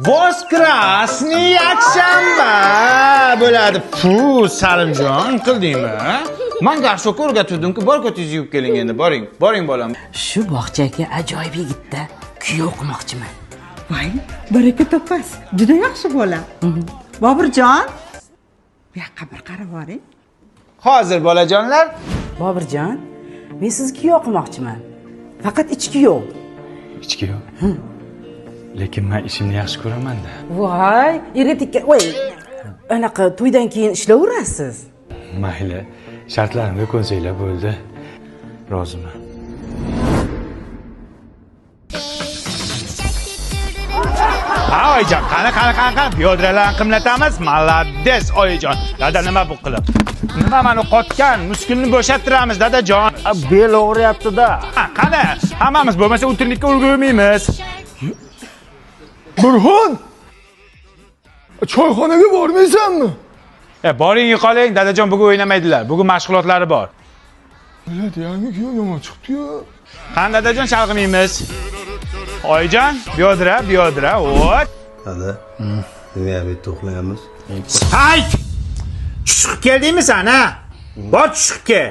Voskrasniy yakshanba bo'ladi. Fu, Salimjon, qildingmi? Men garshoka o'rgatuvdim-ku, bor ko'tingizni yuvib keling endi, boring. Boring bolam. Shu bog'chaga ajoyib yigitda kuyov qilmoqchiman. Voy, baraka topas. Juda yaxshi bola. Bobirjon, bu yoqqa bir qarab boring. Hozir bolajonlar. Bobirjon, men sizga kuyov qilmoqchiman. Faqat ichki kuyov. Ichki yo'q. Lekin men ishimni yaxshi ko'raman-da. Voy, eritikka, voy. Anaqa to'ydan keyin ishlayverasiz. Mayli, shartlarimga ko'nsanglar bo'ldi. Roziman. Ha, oyijon, qani, piyodalarni qimlatamiz. Malades, oyijon. Dada nima bu qilib? Nima meni qotgan, muskilni bo'shattiramiz, dadajon. Bel og'riyapti-da. Qani, hammamiz bo'lmasa o'tirlikka ulgurmaymiz. Burxon! Choyxonaga bormaysanmi? Boring qoling, dadajon bugun o'ynamaydilar. Bugun mashg'ulotlari bor. Biladi, yangi kuyov yomon chiqdi-yu. Qani dadajon chalg'imaymiz. Oyijon, biyodira, o't. Dada, nima yerda uxlaymiz? Hayt! Chiqib keldingmi sen, ha? Bor chiqib kel.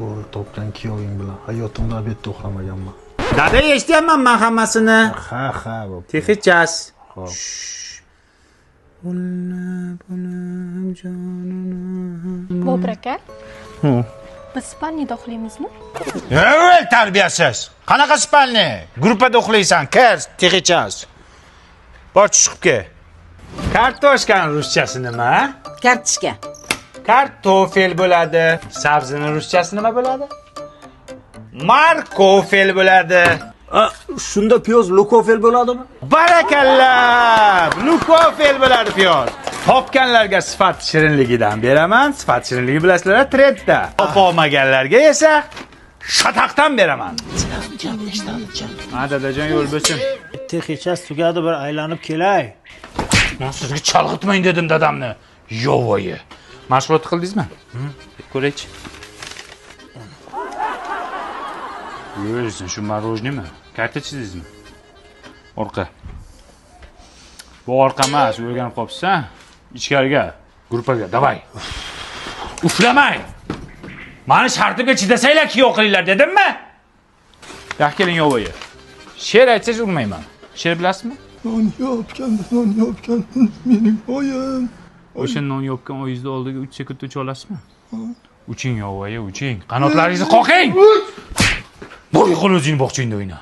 O'g'il topgan kuyoving bilan hayotimda betda uxlamaganman. Dada eshityapman men hammasini. Ha, bo'p. Texichas. Xo'p. Bobur aka. Biz spalniyada uxlaymizmi? Ey, tarbiyasiz. Qanaqa spalni? Gruppada uxlaysan, kir, texichas. Bor chiqib kel. Kartoshkani ruschasi nima? Kartishka. Kartofel bo'ladi. Sabzini ruschasi nima bo'ladi? Markofel bo'ladi. Shunda piyoz lukofel bo'ladimi? Barakalla! Lukofel bo'ladi piyoz. Topganlarga sifat shirinligidan beraman. Sifat shirinligi bilasizlar, trendda. Topolmaganlarga esa shataqdan beraman. Ha, dadajon yo'l bo'lsin. Texichas tugadi, bir aylanib kelay. Men sizga chalg'itmang dedim dadamni. Yovoyi. Mashg'ulot qildingizmi? Ko'raychi. Yursin, shu marojnimi? Karta chizdingizmi? Orqa. Bu orqa emas, o'rganib qolibsan. Ichkariga, gruppaga, davay. Uflamang. Mani shartimga chidasanglar kuyov qilinglar dedimmi? Yo'q, keling yovoyi. She'r aytsangiz urmayman. She'r bilasizmi? Non yopgan, mening oyim. O'sha non yopgan oyingizni oldiga 3 sekund ucha olasizmi? Uching yovoyi, uching. Qanotlaringizni qoqing. Bo'y qo'l o'zingni bog'changda o'yna.